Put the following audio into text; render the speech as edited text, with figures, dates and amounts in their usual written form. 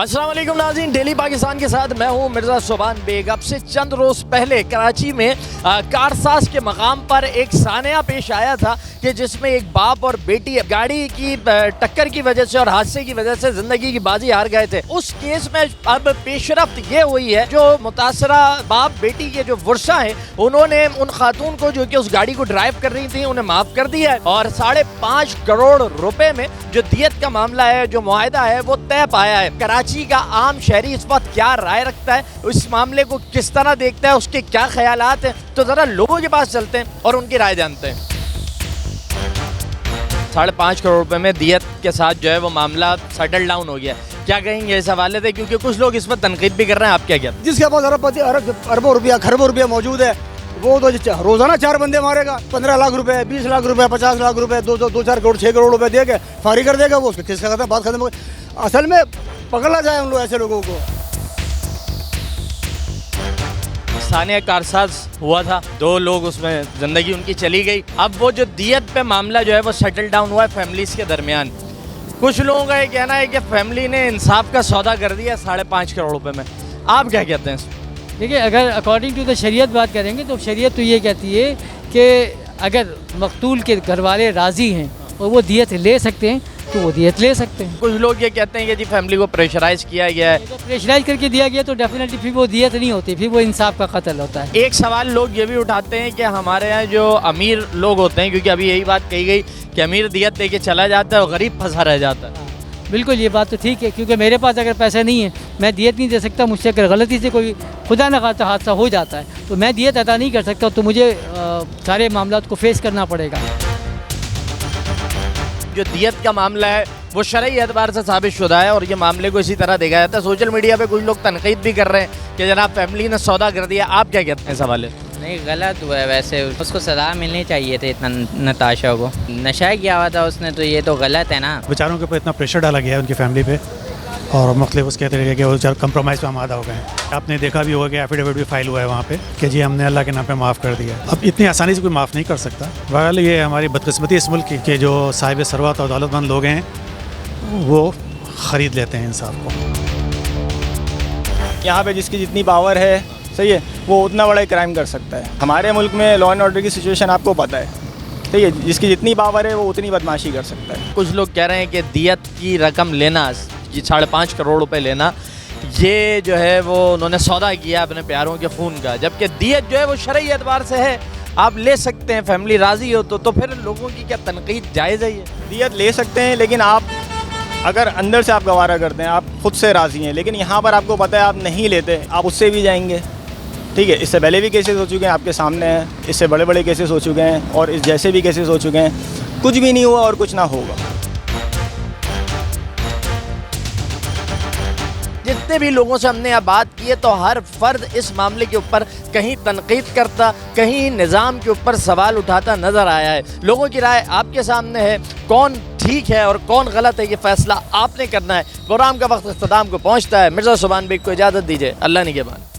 अस्सलाम वालेकुम नाज़रीन, डेली पाकिस्तान के साथ मैं हूं मिर्ज़ा सुबान बेग। अब से चंद रोज़ पहले कराची में कारसाज के मकाम पर एक सानिया पेश आया था कि जिसमें एक बाप और बेटी गाड़ी की टक्कर की वजह से और हादसे की वजह से ज़िंदगी की बाजी हार गए थे। उस केस में अब पेशरफ्त ये हुई है, जो मुतासरा बाप बेटी के जो वर्षा हैं उन्होंने उन खातून को जो कि उस गाड़ी को ड्राइव कर रही थी उन्हें माफ़ कर दिया है और 5.5 करोड़ रुपए में जो दियत का मामला है, जो मुआहदा है, वो तय पाया है। कराची का आम शहरी इस वक्त क्या राय रखता है, इस मामले को किस तरह देखता है, उसके क्या ख्यालात हैं, तो ज़रा लोगों के पास चलते हैं और उनकी राय जानते हैं। 5.5 करोड़ रुपए में दियत के साथ जो है वो मामला सेटल डाउन हो गया। क्या कहेंगे इस हवाले से, क्योंकि कुछ लोग इस पर तनकीद भी कर रहे हैं, आप क्या कहते हैं? जिसके पास अरबों रुपया खरबों रुपया मौजूद है वो तो रोजाना 4 बंदे मारेगा, 15 लाख रुपए, 20 लाख रुपए, 50 लाख रुपए, 2-4 करोड़ 6 करोड़ रुपए दे के फारी कर देगा। वो उसके किसका खत्म, बात खत्म हो गई। असल में पकड़ा जाए उन लोग ऐसे लोगों को। सानिया कारसाज हुआ था, 2 लोग उसमें जिंदगी उनकी चली गई। अब वो जो दियत पे मामला जो है वो सेटल डाउन हुआ है फैमिलीज के दरमियान। कुछ लोगों का ये कहना है कि फैमिली ने इंसाफ का सौदा कर दिया 5.5 करोड़ रुपए में। आप क्या कहते हैं? देखिए, अगर अकॉर्डिंग टू द शरीयत बात करेंगे तो शरीयत तो ये कहती है कि अगर मकतूल के घर वाले राज़ी हैं और वो दियत ले सकते हैं तो वो दियत ले सकते हैं। कुछ लोग ये कहते हैं कि जी फैमिली को प्रेशराइज किया गया है। अगर प्रेशराइज करके दिया गया तो डेफिनेटली फिर वो दियत नहीं होती, फिर वो इंसाफ का कत्ल होता है। एक सवाल लोग ये भी उठाते हैं कि हमारे यहाँ जो अमीर लोग होते हैं, क्योंकि अभी यही बात कही गई कि अमीर दियत लेके चला जाता है और गरीब फंसा रह जाता है। बिल्कुल, ये बात तो ठीक है, क्योंकि मेरे पास अगर पैसा नहीं है, मैं दियत नहीं दे सकता। मुझसे अगर गलती से कोई खुदा न खास्ता हादसा हो जाता है तो मैं दियत अदा नहीं कर सकता, तो मुझे सारे मामलात को फेस करना पड़ेगा। जो दियत का मामला है वो शरई एतबार से साबित शुदा है और ये मामले को इसी तरह देखा जाता है। सोशल मीडिया पे कुछ लोग तनकीद भी कर रहे हैं कि जनाब फैमिली ने सौदा कर दिया। आप क्या कहते हैं इस हवाले? नहीं, गलत हुआ है। वैसे उसको सज़ा मिलनी चाहिए थी, इतना नताशा को नशा किया हुआ था उसने, तो ये तो गलत है ना। बेचारों के ऊपर इतना प्रेशर डाला गया है उनकी फैमिली पे और मुख्तलिफ उसके तरीके के वो कंप्रोमाइज़ पे आमादा हो गए हैं। आपने देखा भी होगा कि एफिडेविट भी फाइल हुआ है वहाँ पे कि जी हमने अल्लाह के नाम पे माफ़ कर दिया। अब इतनी आसानी से कोई माफ़ नहीं कर सकता। बहरहाल ये हमारी बदकिस्मती इस मुल्क की कि जो साहिब सरवत और दौलतमंद लोग हैं वो ख़रीद लेते हैं इंसाफ को। यहाँ पे जिसकी जितनी पावर है, सही है, वो उतना बड़ा क्राइम कर सकता है। हमारे मुल्क में लॉ एंड ऑर्डर की सिचुएशन आपको पता है, सही है, जिसकी जितनी पावर है वो उतनी बदमाशी कर सकता है। कुछ लोग कह रहे हैं कि दियत की रकम लेना, ये 5.5 करोड़ रुपए लेना, ये जो है वो उन्होंने सौदा किया अपने प्यारों के खून का, जबकि दियत जो है वो शरई एतबार से है, आप ले सकते हैं, फैमिली राज़ी हो तो फिर लोगों की क्या तनकीद जायज़ है? ये दियत ले सकते हैं, लेकिन आप अगर अंदर से आप गवारा करते हैं, आप खुद से राज़ी हैं, लेकिन यहाँ पर आपको पता है आप नहीं लेते, आप उससे भी जाएंगे। ठीक है, इससे पहले भी केसेस हो चुके हैं, आपके सामने हैं, इससे बड़े बड़े केसेस हो चुके हैं और इस जैसे भी केसेस हो चुके हैं। कुछ भी नहीं हुआ और कुछ ना होगा। जितने भी लोगों से हमने यहाँ बात की है तो हर फर्द इस मामले के ऊपर कहीं तनकीद करता, कहीं निज़ाम के ऊपर सवाल उठाता नज़र आया है। लोगों की राय आपके सामने है, कौन ठीक है और कौन गलत है ये फैसला आपने करना है। प्रोग्राम का वक्त इख्तिताम को पहुँचता है। मिर्ज़ा सुबान बेग को इजाज़त दीजिए। अल्लाह निगहबान।